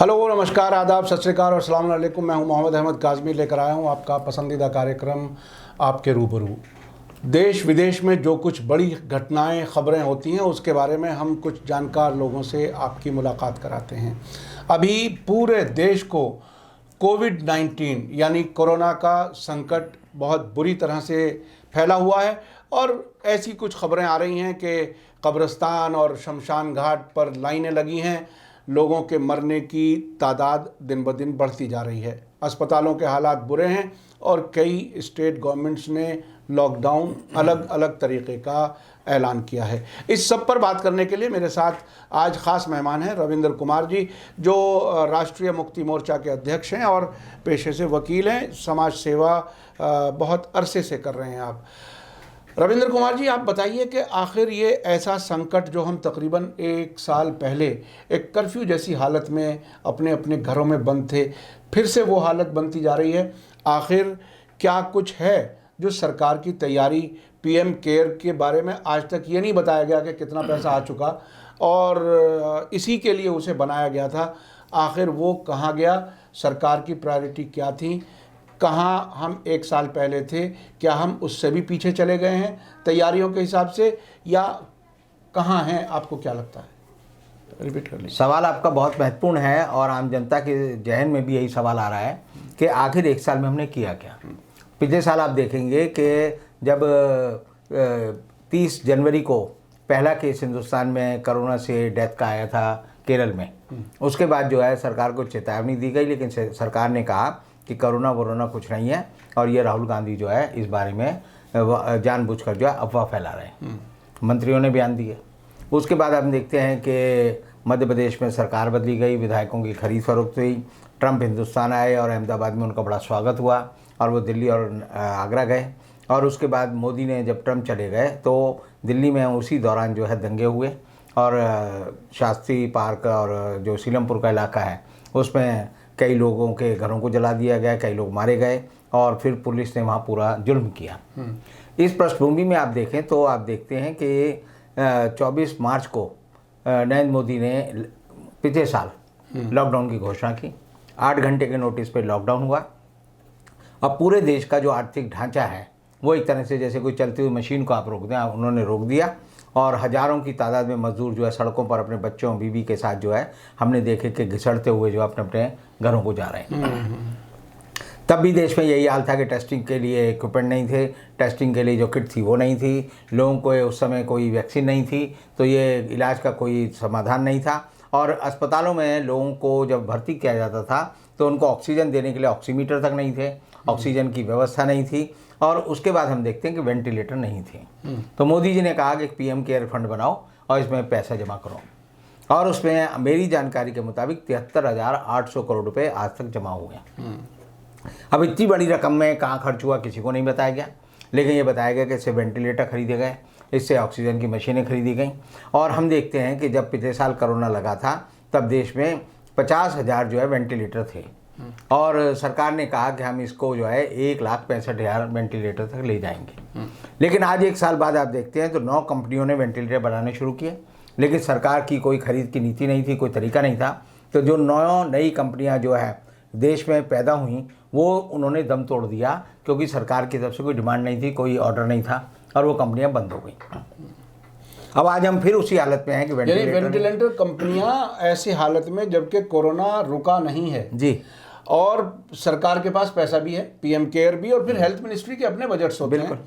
Hello, नमस्कार, आदाब, सत श्री अकाल और अस्सलाम वालेकुम। मैं हूं मोहम्मद अहमद काज़मी, लेकर आया हूं आपका पसंदीदा कार्यक्रम आपके रूबरू। देश विदेश में जो कुछ बड़ी घटनाएं, खबरें होती हैं, उसके बारे में हम कुछ जानकार लोगों से आपकी मुलाकात कराते हैं। अभी पूरे देश को कोविड-19 यानी कोरोना का संकट बहुत बुरी तरह से फैला हुआ है और ऐसी कुछ खबरें आ रही हैं कि कब्रिस्तान और शमशान घाट पर लाइनें लगी हैं। लोगों के मरने की तादाद दिन ब दिन बढ़ती जा रही है। अस्पतालों के हालात बुरे हैं और कई स्टेट गवर्नमेंट्स ने लॉकडाउन अलग अलग तरीके का ऐलान किया है। इस सब पर बात करने के लिए मेरे साथ आज ख़ास मेहमान हैं रविंद्र कुमार जी, जो राष्ट्रीय मुक्ति मोर्चा के अध्यक्ष हैं और पेशे से वकील हैं। समाज सेवा बहुत अरसे से कर रहे हैं आप। रविंद्र कुमार जी, आप बताइए कि आखिर ये ऐसा संकट जो हम तकरीबन एक साल पहले एक कर्फ्यू जैसी हालत में अपने अपने घरों में बंद थे, फिर से वो हालत बनती जा रही है। आखिर क्या कुछ है जो सरकार की तैयारी? पीएम केयर के बारे में आज तक ये नहीं बताया गया कि कितना पैसा आ चुका और इसी के लिए उसे बनाया गया था। आखिर वो कहाँ गया? सरकार की प्रायोरिटी क्या थी? कहाँ हम एक साल पहले थे? क्या हम उससे भी पीछे चले गए हैं तैयारियों के हिसाब से, या कहाँ हैं? आपको क्या लगता है? रिपीट कर लीजिए। सवाल आपका बहुत महत्वपूर्ण है और आम जनता के जहन में भी यही सवाल आ रहा है कि आखिर एक साल में हमने किया क्या। पिछले साल आप देखेंगे कि जब 30 जनवरी को पहला केस हिंदुस्तान में कोरोना से डेथ का आया था केरल में, उसके बाद जो है सरकार को चेतावनी दी गई, लेकिन सरकार ने कहा कि कोरोना वोरोना कुछ नहीं है और ये राहुल गांधी जो है इस बारे में जानबूझकर जो है अफवाह फैला रहे हैं। मंत्रियों ने बयान दिए। उसके बाद हम देखते हैं कि मध्य प्रदेश में सरकार बदली गई, विधायकों की खरीद फरोख्त हुई, ट्रंप हिंदुस्तान आए और अहमदाबाद में उनका बड़ा स्वागत हुआ और वो दिल्ली और आगरा गए। और उसके बाद मोदी ने जब ट्रंप चले गए तो दिल्ली में उसी दौरान जो है दंगे हुए और शास्त्री पार्क और जो सीलमपुर का इलाका है उसमें कई लोगों के घरों को जला दिया गया, कई लोग मारे गए और फिर पुलिस ने वहाँ पूरा जुल्म किया। इस पृष्ठभूमि में आप देखें तो आप देखते हैं कि 24 मार्च को नरेंद्र मोदी ने पिछले साल लॉकडाउन की घोषणा की। 8 घंटे के नोटिस पे लॉकडाउन हुआ। अब पूरे देश का जो आर्थिक ढांचा है वो एक तरह से जैसे कोई चलती हुई मशीन को आप रोक दें, उन्होंने रोक दिया और हज़ारों की तादाद में मजदूर जो है सड़कों पर अपने बच्चों बीवी के साथ जो है हमने देखे कि घिसड़ते हुए जो अपने अपने घरों को जा रहे हैं। तब भी देश में यही हाल था कि टेस्टिंग के लिए इक्विपमेंट नहीं थे, टेस्टिंग के लिए जो किट थी वो नहीं थी, लोगों को उस समय कोई वैक्सीन नहीं थी, तो ये इलाज का कोई समाधान नहीं था। और अस्पतालों में लोगों को जब भर्ती किया जाता था तो उनको ऑक्सीजन देने के लिए ऑक्सीमीटर तक नहीं थे, ऑक्सीजन की व्यवस्था नहीं थी और उसके बाद हम देखते हैं कि वेंटिलेटर नहीं थे। तो मोदी जी ने कहा कि पीएम केयर फंड बनाओ और इसमें पैसा जमा करो और उसमें मेरी जानकारी के मुताबिक 73,800 करोड़ रुपए आज तक जमा हुए हैं। अब इतनी बड़ी रकम में कहाँ खर्च हुआ किसी को नहीं बताया गया, लेकिन ये बताया गया कि इससे वेंटिलेटर खरीदे गए, इससे ऑक्सीजन की मशीनें खरीदी गई। और हम देखते हैं कि जब पिछले साल कोरोना लगा था तब देश में 50,000 जो है वेंटिलेटर थे और सरकार ने कहा कि हम इसको जो है 1,65,000 वेंटिलेटर तक ले जाएंगे। लेकिन आज एक साल बाद आप देखते हैं तो 9 कंपनियों ने वेंटिलेटर बनाने शुरू किए, लेकिन सरकार की कोई खरीद की नीति नहीं थी, कोई तरीका नहीं था। तो जो 9 नई कंपनियां जो है देश में पैदा हुई वो उन्होंने दम तोड़ दिया क्योंकि सरकार की तरफ से कोई डिमांड नहीं थी, कोई ऑर्डर नहीं था और वो कंपनियां बंद हो गई। अब आज हम फिर उसी हालत में हैं कि वेंटिलेटर कंपनियां ऐसी हालत में, जबकि कोरोना रुका नहीं है जी और सरकार के पास पैसा भी है, पीएम केयर भी, और फिर हेल्थ मिनिस्ट्री के अपने बजट्स होते हैं,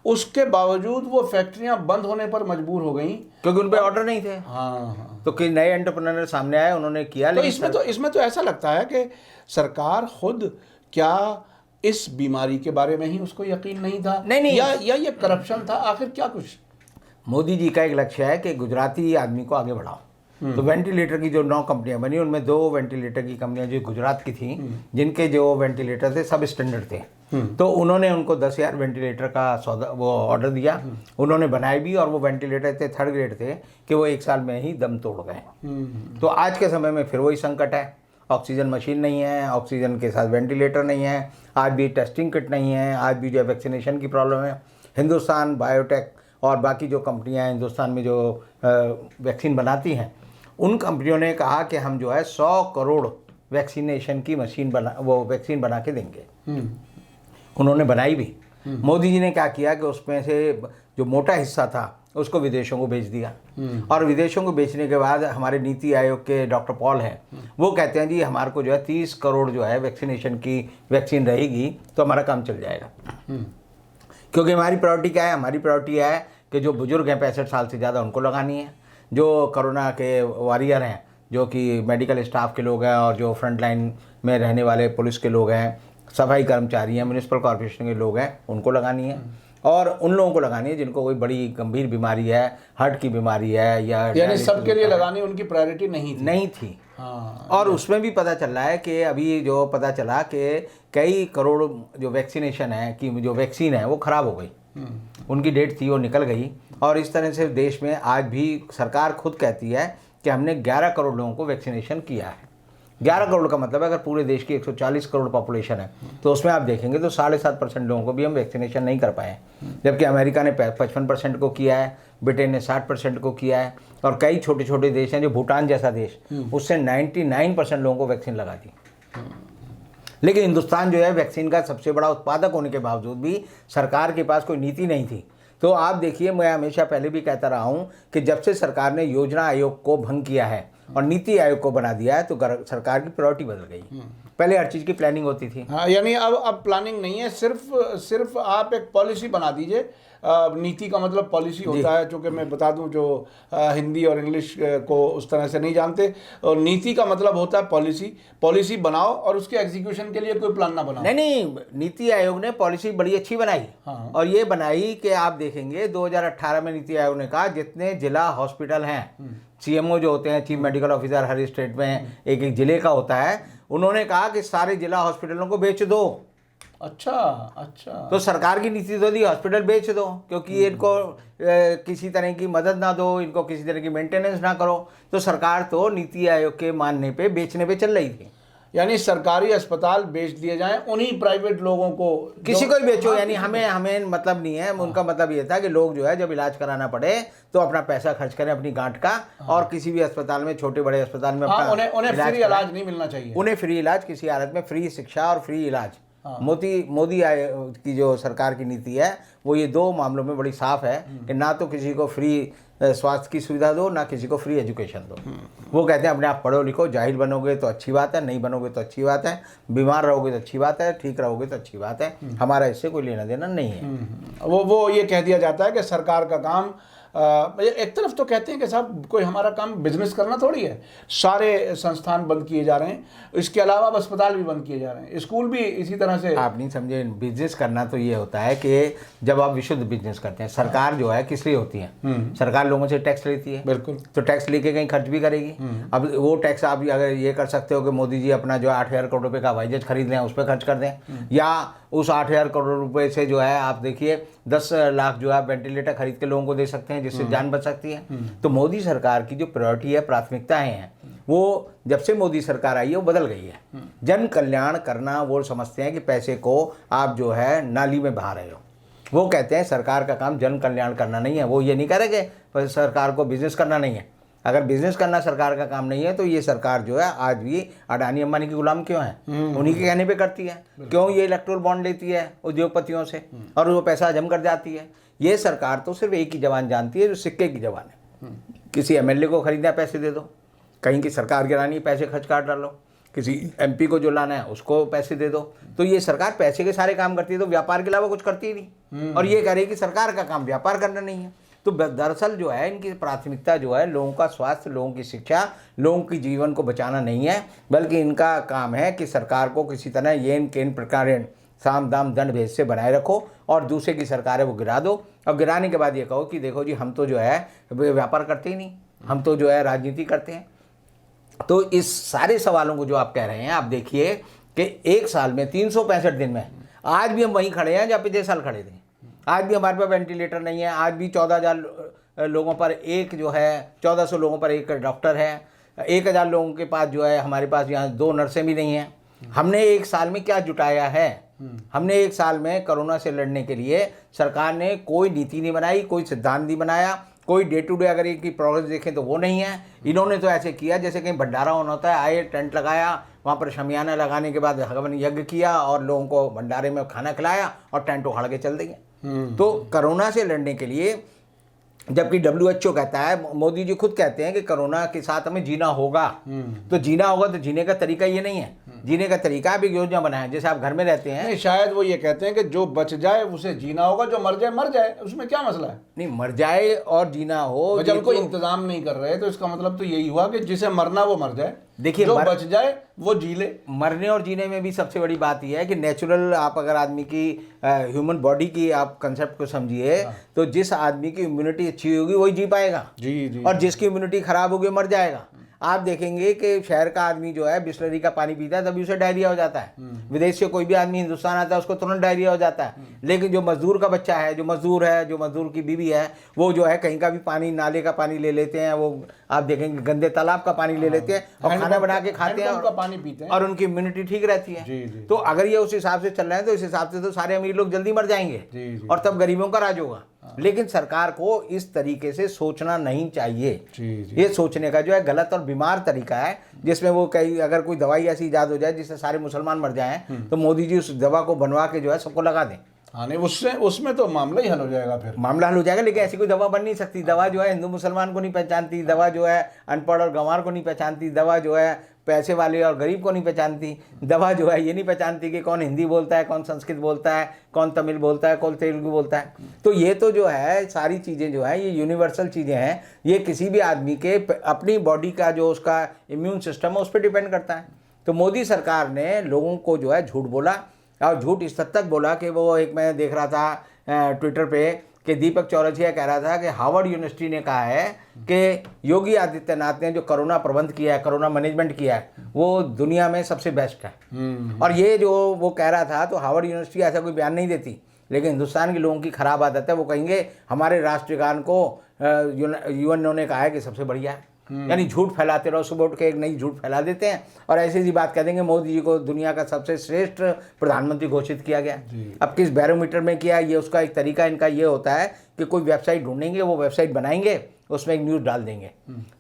उसके बावजूद वो फैक्ट्रियां बंद होने पर मजबूर हो गई क्योंकि उन पे ऑर्डर नहीं थे। हाँ। तो कई नए एंटरप्रेन्योर सामने आए, उन्होंने किया। तो इसमें तो ऐसा लगता है कि सरकार खुद क्या इस बीमारी के बारे में ही उसको यकीन नहीं था? नहीं। या ये करप्शन था? आखिर क्या कुछ? मोदी जी का एक लक्ष्य है कि गुजराती आदमी को आगे बढ़ाओ। तो वेंटिलेटर की जो 9 कंपनियां बनी उनमें 2 वेंटिलेटर की कंपनियां जो गुजरात की थी, जिनके जो वेंटिलेटर थे सब स्टैंडर्ड थे, तो उन्होंने उनको 10,000 वेंटिलेटर का वो ऑर्डर दिया। उन्होंने बनाए भी और वो वेंटिलेटर इतने 3rd ग्रेड थे कि वो एक साल में ही दम तोड़ गए। तो आज के समय में फिर वही संकट है, ऑक्सीजन मशीन नहीं है, ऑक्सीजन के साथ वेंटिलेटर नहीं है, आज भी टेस्टिंग किट नहीं है, आज भी जो वैक्सीनेशन की प्रॉब्लम है। हिंदुस्तान बायोटेक और बाकी जो कंपनियां हिंदुस्तान में जो वैक्सीन बनाती हैं उन कंपनियों ने कहा कि हम जो है 100 करोड़ वैक्सीनेशन की मशीन वो वैक्सीन बना के देंगे। उन्होंने बनाई भी। मोदी जी ने क्या किया कि उसमें से जो मोटा हिस्सा था उसको विदेशों को बेच दिया, और विदेशों को बेचने के बाद हमारे नीति आयोग के डॉक्टर पॉल हैं, वो कहते हैं जी हमारे को जो है 30 करोड़ जो है वैक्सीनेशन की वैक्सीन रहेगी तो हमारा काम चल जाएगा। क्योंकि हमारी प्रायोरिटी क्या है? हमारी प्रायोरिटी है कि जो बुजुर्ग हैं 65 साल से ज़्यादा उनको लगानी है, जो कोरोना के वॉरियर हैं, जो कि मेडिकल स्टाफ के लोग हैं, और जो फ्रंट लाइन में रहने वाले पुलिस के लोग हैं, सफाई कर्मचारी हैं, म्यूनिसिपल कॉर्पोरेशन के लोग हैं, उनको लगानी है। और उन लोगों को लगानी है जिनको कोई बड़ी गंभीर बीमारी है, हार्ट की बीमारी है, या यानी सबके लिए लगानी उनकी प्रायोरिटी नहीं थी। हाँ। और उसमें भी पता चल रहा है कि अभी जो पता चला कि कई करोड़ जो वैक्सीनेशन है कि जो वैक्सीन है वो ख़राब हो गई, उनकी डेट थी वो निकल गई। और इस तरह से देश में आज भी सरकार खुद कहती है कि हमने 11 करोड़ लोगों को वैक्सीनेशन किया है। 11 करोड़ का मतलब है अगर पूरे देश की 140 करोड़ पॉपुलेशन है तो उसमें आप देखेंगे तो 7.5% लोगों को भी हम वैक्सीनेशन नहीं कर पाए, जबकि अमेरिका ने 55% को किया है, ब्रिटेन ने 60% को किया है, और कई छोटे छोटे देश हैं जो भूटान जैसा देश, उससे 99% लोगों को वैक्सीन लगा दी। लेकिन हिंदुस्तान जो है वैक्सीन का सबसे बड़ा उत्पादक होने के बावजूद भी सरकार के पास कोई नीति नहीं थी। तो आप देखिए, मैं हमेशा पहले भी कहता रहा हूँ कि जब से सरकार ने योजना आयोग को भंग किया है और नीति आयोग को बना दिया है तो सरकार की प्रायोरिटी बदल गई। पहले हर चीज़ की प्लानिंग होती थी। हाँ, यानी अब प्लानिंग नहीं है, सिर्फ आप एक पॉलिसी बना दीजिए। नीति का मतलब पॉलिसी होता है, चूँकि मैं बता दूं जो हिंदी और इंग्लिश को उस तरह से नहीं जानते, और नीति का मतलब होता है पॉलिसी बनाओ और उसके एग्जीक्यूशन के लिए कोई प्लान ना बनाओ। नहीं, नीति आयोग ने पॉलिसी बड़ी अच्छी बनाई। हाँ। और ये बनाई कि आप देखेंगे 2018 में नीति आयोग ने कहा जितने जिला हॉस्पिटल हैं, CMO जो होते हैं, चीफ मेडिकल ऑफिसर, हर स्टेट में एक एक जिले का होता है, उन्होंने कहा कि सारे जिला हॉस्पिटलों को बेच दो। अच्छा। तो सरकार की नीति तो दी हॉस्पिटल बेच दो, क्योंकि इनको किसी तरह की मदद ना दो, इनको किसी तरह की मेंटेनेंस ना करो। तो सरकार तो नीति आयोग के मानने पे बेचने पे चल रही थी। यानी सरकारी अस्पताल बेच दिए जाएं, उन्हीं प्राइवेट लोगों को, किसी को ही बेचो, यानी हमें मतलब नहीं है। उनका मतलब ये था कि लोग जो है जब इलाज कराना पड़े तो अपना पैसा खर्च करें अपनी गांठ का, और किसी भी अस्पताल में, छोटे बड़े अस्पताल में उन्हें फ्री इलाज नहीं मिलना चाहिए। उन्हें फ्री इलाज, किसी हालत में फ्री शिक्षा और फ्री इलाज। मोदी की जो सरकार की नीति है वो ये दो मामलों में बड़ी साफ है कि ना तो किसी को फ्री स्वास्थ्य की सुविधा दो, ना किसी को फ्री एजुकेशन दो। वो कहते हैं अपने आप पढ़ो लिखो, जाहिर बनोगे तो अच्छी बात है, नहीं बनोगे तो अच्छी बात है, बीमार रहोगे तो अच्छी बात है, ठीक रहोगे तो अच्छी बात है, हमारा इससे कोई लेना देना नहीं है। वो ये कह दिया जाता है कि सरकार का काम, एक तरफ तो कहते हैं कि साहब कोई हमारा काम बिजनेस करना थोड़ी है, सारे संस्थान बंद किए जा रहे हैं, इसके अलावा अस्पताल भी बंद किए जा रहे हैं, स्कूल भी इसी तरह से। आप नहीं समझे, बिजनेस करना तो ये होता है कि जब आप विशुद्ध बिजनेस करते हैं, सरकार जो है किस लिए होती है? सरकार लोगों से टैक्स लेती है, बिल्कुल, तो टैक्स लेके कहीं खर्च भी करेगी। अब वो टैक्स आप अगर ये कर सकते हो कि मोदी जी अपना जो 8,000 करोड़ रुपए का हवाई जहाज खरीद लें, उस पर खर्च कर दें, या उस 8,000 करोड़ रुपए से जो है आप देखिए 10 लाख जो है वेंटिलेटर खरीद के लोगों को दे सकते हैं, जिससे जान बच सकती है। तो मोदी सरकार की जो प्रायोरिटी है, प्राथमिकताएं हैं, वो जब से मोदी सरकार आई है वो बदल गई है। जन कल्याण करना वो समझते हैं कि पैसे को आप जो है नाली में बहा रहे हो। वो कहते हैं सरकार का काम जन कल्याण करना नहीं है। वो ये नहीं कह रहे कि सरकार को बिजनेस करना नहीं है। अगर बिजनेस करना सरकार का काम नहीं है तो ये सरकार जो है आज भी अडानी अंबानी की गुलाम क्यों है? उन्हीं के कहने पे करती है। क्यों ये इलेक्ट्रोल बॉन्ड लेती है उद्योगपतियों से और वो पैसा हजम कर जाती है? ये सरकार तो सिर्फ एक ही जबान जानती है, जो सिक्के की जबान है। किसी MLA को खरीदना है पैसे दे दो, कहीं की सरकार गिरानी पैसे खर्च काट डालो, किसी MP को जो लाना है उसको पैसे दे दो। तो ये सरकार पैसे के सारे काम करती है, तो व्यापार के अलावा कुछ करती ही नहीं। और ये कह रही है कि सरकार का काम व्यापार करना नहीं है। तो दरअसल जो है इनकी प्राथमिकता जो है लोगों का स्वास्थ्य, लोगों की शिक्षा, लोगों की जीवन को बचाना नहीं है, बल्कि इनका काम है कि सरकार को किसी तरह येन केन प्रकार साम दाम दंड भेद से बनाए रखो और दूसरे की सरकार है वो गिरा दो। और गिराने के बाद ये कहो कि देखो जी हम तो जो है व्यापार करते ही नहीं, हम तो जो है राजनीति करते हैं। तो इस सारे सवालों को जो आप कह रहे हैं, आप देखिए कि एक साल में 365 दिन में आज भी हम वहीं खड़े हैं जहाँ पिछले साल खड़े थे। आज भी हमारे पास वेंटिलेटर नहीं है। आज भी 14,000 लोगों पर एक जो है 1400 लोगों पर एक डॉक्टर है। 1,000 लोगों के पास जो है हमारे पास यहाँ 2 नर्सें भी नहीं हैं। हमने एक साल में क्या जुटाया है? हमने एक साल में कोरोना से लड़ने के लिए सरकार ने कोई नीति नहीं बनाई, कोई सिद्धांत नहीं बनाया, कोई डे टू डे अगर इनकी प्रोग्रेस देखें तो वो नहीं है। इन्होंने तो ऐसे किया जैसे कहीं भंडारा होना होता है, आए टेंट लगाया, वहाँ पर शमियाना लगाने के बाद हवन यज्ञ किया और लोगों को भंडारे में खाना खिलाया और टेंट उखाड़ के चल दिए। तो कोरोना से लड़ने के लिए, जबकि WHO कहता है, मोदी जी खुद कहते हैं कि कोरोना के साथ हमें जीना होगा। तो जीना होगा तो जीने का तरीका ये नहीं है। जीने का तरीका आप एक योजना बनाएं, जैसे आप घर में रहते हैं। नहीं, शायद वो ये कहते हैं कि जो बच जाए उसे जीना होगा, जो मर जाए मर जाए, उसमें क्या मसला है। नहीं, मर जाए और जीना हो, जब कोई इंतजाम नहीं कर रहे तो इसका मतलब तो यही हुआ कि जिसे मरना वो मर जाए, देखिए जो बच जाए वो जी ले। मरने और जीने में भी सबसे बड़ी बात यह है कि नेचुरल, आप अगर आदमी की ह्यूमन बॉडी की आप कंसेप्ट को समझिए, तो जिस आदमी की इम्यूनिटी अच्छी होगी वही जी पाएगा। जी। और जिसकी इम्यूनिटी खराब होगी मर जाएगा। आप देखेंगे कि शहर का आदमी जो है बिस्लरी का पानी पीता है तभी उसे डायरिया हो जाता है। विदेश से कोई भी आदमी हिंदुस्तान आता है उसको तुरंत डायरिया हो जाता है। लेकिन जो मजदूर का बच्चा है, जो मजदूर है, जो मजदूर की बीवी है, वो जो है कहीं का भी पानी, नाले का पानी ले लेते हैं, वो आप देखेंगे गंदे तालाब का पानी ले लेते हैं और खाना बना के खाते हैं और पानी पीते हैं और उनकी इम्यूनिटी ठीक रहती है। जी। तो अगर ये उस हिसाब से चल रहे हैं तो इस हिसाब से तो सारे अमीर लोग जल्दी मर जाएंगे जी। और तब गरीबों का राज होगा। लेकिन सरकार को इस तरीके से सोचना नहीं चाहिए। जी। ये सोचने का जो है गलत और बीमार तरीका है, जिसमें वो कहीं अगर कोई दवाई ऐसी ईजाद हो जाए जिससे सारे मुसलमान मर जाएं, तो मोदी जी उस दवा को बनवा के जो है सबको लगा दें। हाँ, नहीं, उसमें तो मामला ही हल हो जाएगा, फिर मामला हल हो जाएगा। लेकिन ऐसी कोई दवा बन नहीं सकती। दवा जो है हिंदू मुसलमान को नहीं पहचानती, दवा जो है अनपढ़ और गंवार को नहीं पहचानती, दवा जो है पैसे वाले और गरीब को नहीं पहचानती, दवा जो है ये नहीं पहचानती कि कौन हिंदी बोलता है, कौन संस्कृत बोलता है, कौन तमिल बोलता है, कौन तेलुगु बोलता है। तो ये तो जो है सारी चीज़ें जो है ये यूनिवर्सल चीज़ें हैं। ये किसी भी आदमी के अपनी बॉडी का जो उसका इम्यून सिस्टम है उस पर डिपेंड करता है। तो मोदी सरकार ने लोगों को जो है झूठ बोला, और झूठ इस हद तक बोला कि वो एक मैं देख रहा था ट्विटर पे कि दीपक चौरसिया कह रहा था कि हार्वर्ड यूनिवर्सिटी ने कहा है कि योगी आदित्यनाथ ने जो कोरोना प्रबंध किया है, कोरोना मैनेजमेंट किया है, वो दुनिया में सबसे बेस्ट है। और ये जो वो कह रहा था, तो हार्वर्ड यूनिवर्सिटी ऐसा कोई बयान नहीं देती, लेकिन हिंदुस्तान के लोगों की खराब आदत है, वो कहेंगे हमारे राष्ट्रगान को यूएनओ ने कहा है कि सबसे बढ़िया है। यानी झूठ फैलाते रहो, सुबह उठ के एक नई झूठ फैला देते हैं और ऐसी बात कह देंगे मोदी जी को दुनिया का सबसे श्रेष्ठ प्रधानमंत्री घोषित किया गया। अब किस बैरोमीटर में किया, ये उसका एक तरीका इनका ये होता है कि कोई वेबसाइट ढूंढेंगे, वो वेबसाइट बनाएंगे, उसमें एक न्यूज़ डाल देंगे,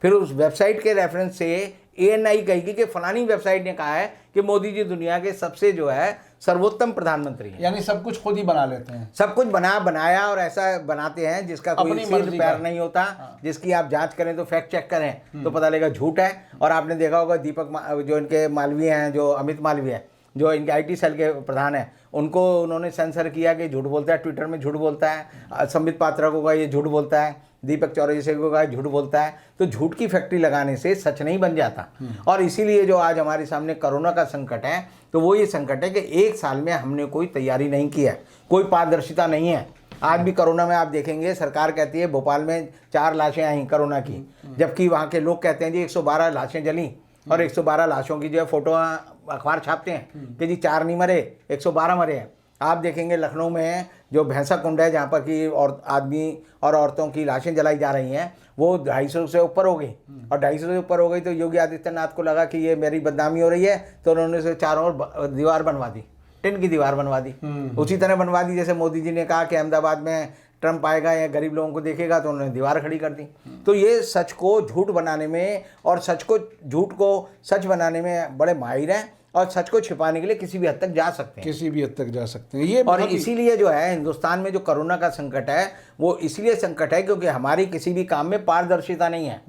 फिर उस वेबसाइट के रेफरेंस से ANI कहेगी कि फलानी वेबसाइट ने कहा है कि मोदी जी दुनिया के सबसे जो है सर्वोत्तम प्रधानमंत्री हैं। यानी सब कुछ खुद ही बना लेते हैं, सब कुछ बनाया और ऐसा बनाते हैं जिसका कोई सिर पैर नहीं होता, जिसकी आप जांच करें तो फैक्ट चेक करें तो पता लगेगा झूठ है। और आपने देखा होगा दीपक जो इनके मालवीय हैं, जो अमित मालवीय है, जो इनके IT सेल के प्रधान हैं, उनको उन्होंने सेंसर किया कि झूठ बोलता है, ट्विटर में झूठ बोलता है, संबित पात्रा को कहा ये झूठ बोलता है, दीपक चौरसिया को कहा झूठ बोलता है। तो झूठ की फैक्ट्री लगाने से सच नहीं बन जाता। और इसीलिए जो आज हमारे सामने कोरोना का संकट है, तो वो ये संकट है कि एक साल में हमने कोई तैयारी नहीं की है, कोई पारदर्शिता नहीं है। आज भी कोरोना में आप देखेंगे सरकार कहती है भोपाल में 4 लाशें आई कोरोना की, जबकि वहाँ के लोग कहते हैं जी 112 लाशें जली, और 112 लाशों की जो है फोटो अखबार छापते हैं कि जी 4 नहीं मरे, 112 मरे हैं। आप देखेंगे लखनऊ में जो भैंसा कुंड है, जहाँ पर कि आदमी और औरतों की लाशें जलाई जा रही हैं, वो 250 से ऊपर हो गई। और 250 से ऊपर हो गई तो योगी आदित्यनाथ को लगा कि ये मेरी बदनामी हो रही है, तो उन्होंने उसे चारों ओर दीवार बनवा दी, टिन की दीवार बनवा दी। उसी तरह बनवा दी जैसे मोदी जी ने कहा कि अहमदाबाद में ट्रंप आएगा या गरीब लोगों को देखेगा, तो उन्होंने दीवार खड़ी कर दी। तो ये सच को झूठ बनाने में और झूठ को सच बनाने में बड़े माहिर हैं, और सच को छिपाने के लिए किसी भी हद तक जा सकते हैं, किसी भी हद तक जा सकते हैं। ये और इसीलिए जो है हिंदुस्तान में जो कोरोना का संकट है वो इसलिए संकट है क्योंकि हमारी किसी भी काम में पारदर्शिता नहीं है।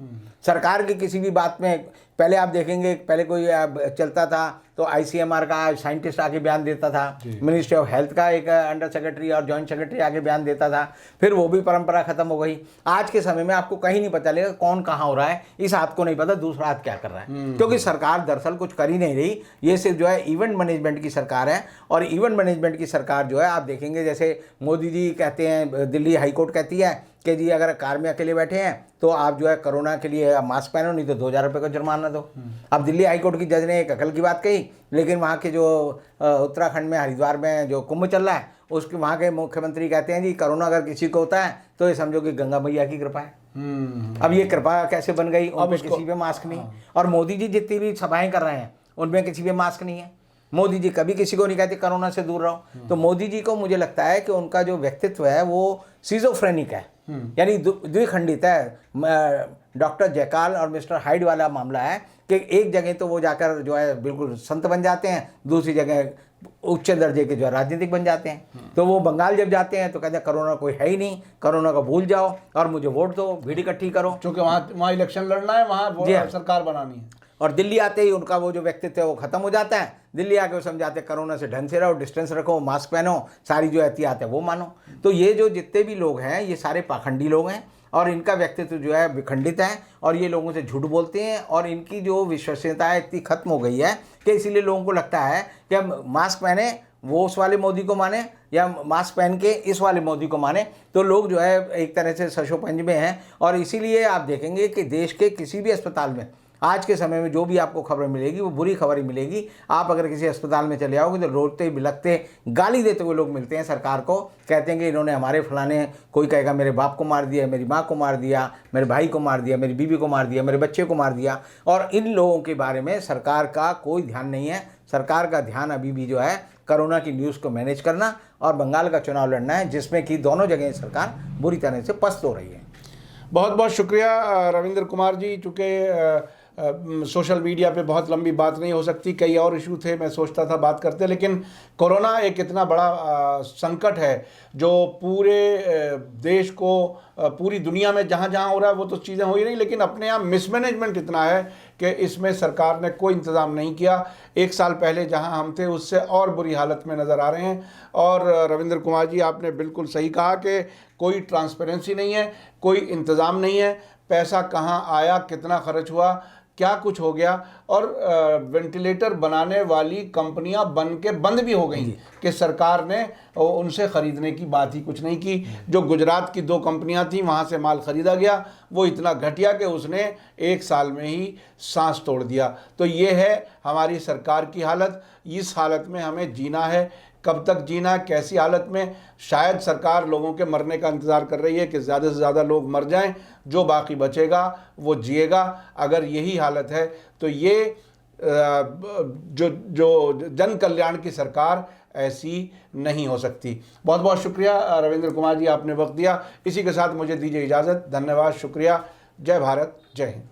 सरकार की किसी भी बात में, पहले आप देखेंगे, पहले कोई चलता था तो ICMR का साइंटिस्ट आके बयान देता था, मिनिस्ट्री ऑफ हेल्थ का एक अंडर सेक्रेटरी और जॉइंट सेक्रेटरी आके बयान देता था, फिर वो भी परंपरा खत्म हो गई। आज के समय में आपको कहीं नहीं पता चलेगा कौन कहाँ हो रहा है, इस हाथ को नहीं पता दूसरा हाथ क्या कर रहा है, क्योंकि सरकार दरअसल कुछ कर ही नहीं रही। ये सिर्फ जो है इवेंट मैनेजमेंट की सरकार है, और इवेंट मैनेजमेंट की सरकार जो है आप देखेंगे, जैसे मोदी जी कहते हैं, दिल्ली हाईकोर्ट कहती है कि जी अगर कार में अकेले बैठे हैं तो आप जो है कोरोना के लिए मास्क पहनो, नहीं तो 2000 रुपये का जुर्माना दो। अब दिल्ली हाईकोर्ट की जज ने एक अकल की बात कही, लेकिन वहाँ के जो उत्तराखंड में हरिद्वार में जो कुंभ चल रहा है, उसके वहाँ के मुख्यमंत्री कहते हैं जी कोरोना अगर किसी को होता है तो ये समझो कि गंगा मैया की कृपा है। अब ये कृपा कैसे बन गई, उन पर किसी पे मास्क नहीं। और मोदी जी जितनी भी सभाएं कर रहे हैं उनमें किसी पे मास्क नहीं है। मोदी जी कभी किसी को नहीं कहते कोरोना से दूर रहो। तो मोदी जी को मुझे लगता है कि उनका जो व्यक्तित्व है वो सिजोफ्रेनिक है, यानी द्विखंडित है। डॉक्टर जयकाल और मिस्टर हाइड वाला मामला है कि एक जगह तो वो जाकर जो है बिल्कुल संत बन जाते हैं, दूसरी जगह उच्च दर्जे के जो है राजनीतिक बन जाते हैं। तो वो बंगाल जब जाते हैं तो कहते हैं कोरोना कोई है ही नहीं, कोरोना को भूल जाओ और मुझे वोट दो, भीड़ इकट्ठी करो, क्योंकि वहाँ इलेक्शन लड़ना है, वहाँ सरकार बनानी है। और दिल्ली आते ही उनका वो जो व्यक्तित्व है वो खत्म हो जाता है। दिल्ली आके वो समझाते हैं कोरोना से ढंग से रहो, डिस्टेंस रखो, मास्क पहनो, सारी जो एहतियात है वो मानो। तो ये जो जितने भी लोग हैं ये सारे पाखंडी लोग हैं और इनका व्यक्तित्व जो है विखंडित है और ये लोगों से झूठ बोलते हैं और इनकी जो विश्वसनीयता है इतनी खत्म हो गई है कि इसीलिए लोगों को लगता है कि हम मास्क पहने वो उस वाले मोदी को माने या मास्क पहन के इस वाले मोदी को माने। तो लोग जो है एक तरह से सशोपंज में हैं और इसीलिए आप देखेंगे कि देश के किसी भी अस्पताल में आज के समय में जो भी आपको खबर मिलेगी वो बुरी खबर ही मिलेगी। आप अगर किसी अस्पताल में चले आओगे तो रोते बिलखते गाली देते हुए लोग मिलते हैं सरकार को, कहते हैं कि इन्होंने हमारे फलाने, कोई कहेगा मेरे बाप को मार दिया, मेरी माँ को मार दिया, मेरे भाई को मार दिया, मेरी बीवी को मार दिया, मेरे बच्चे को मार दिया। और इन लोगों के बारे में सरकार का कोई ध्यान नहीं है। सरकार का ध्यान अभी भी जो है कोरोना की न्यूज़ को मैनेज करना और बंगाल का चुनाव लड़ना है, जिसमें कि दोनों जगह सरकार बुरी तरह से पस्त हो रही है। बहुत बहुत शुक्रिया रविंद्र कुमार जी। चूँकि सोशल मीडिया पे बहुत लंबी बात नहीं हो सकती, कई और इशू थे मैं सोचता था बात करते, लेकिन कोरोना एक इतना बड़ा संकट है जो पूरे देश को, पूरी दुनिया में जहाँ जहाँ हो रहा है वो तो चीज़ें हो ही नहीं, लेकिन अपने यहाँ मिसमैनेजमेंट इतना है कि इसमें सरकार ने कोई इंतज़ाम नहीं किया। एक साल पहले जहाँ हम थे उससे और बुरी हालत में नज़र आ रहे हैं। और रविंद्र कुमार जी आपने बिल्कुल सही कहा कि कोई ट्रांसपेरेंसी नहीं है, कोई इंतज़ाम नहीं है, पैसा कहाँ आया, कितना खर्च हुआ, क्या कुछ हो गया। और वेंटिलेटर बनाने वाली कंपनियां बन के बंद भी हो गई कि सरकार ने उनसे ख़रीदने की बात ही कुछ नहीं की। जो गुजरात की 2 कंपनियां थीं वहां से माल ख़रीदा गया, वो इतना घटिया कि उसने 1 साल में ही सांस तोड़ दिया। तो ये है हमारी सरकार की हालत। इस हालत में हमें जीना है। कब तक जीना, कैसी हालत में? शायद सरकार लोगों के मरने का इंतज़ार कर रही है कि ज़्यादा से ज़्यादा लोग मर जाएं, जो बाकी बचेगा वो जिएगा। अगर यही हालत है तो ये जो जन कल्याण की सरकार ऐसी नहीं हो सकती। बहुत बहुत शुक्रिया रविंद्र कुमार जी, आपने वक्त दिया। इसी के साथ मुझे दीजिए इजाज़त। धन्यवाद, शुक्रिया। जय भारत, जय हिंद।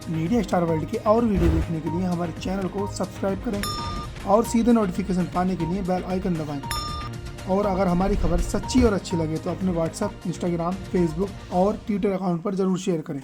मीडिया स्टार वर्ल्ड के और वीडियो देखने के लिए हमारे चैनल को सब्सक्राइब करें और सीधे नोटिफिकेशन पाने के लिए बेल आइकन दबाएं। और अगर हमारी खबर सच्ची और अच्छी लगे तो अपने व्हाट्सएप, इंस्टाग्राम, फेसबुक और ट्विटर अकाउंट पर ज़रूर शेयर करें।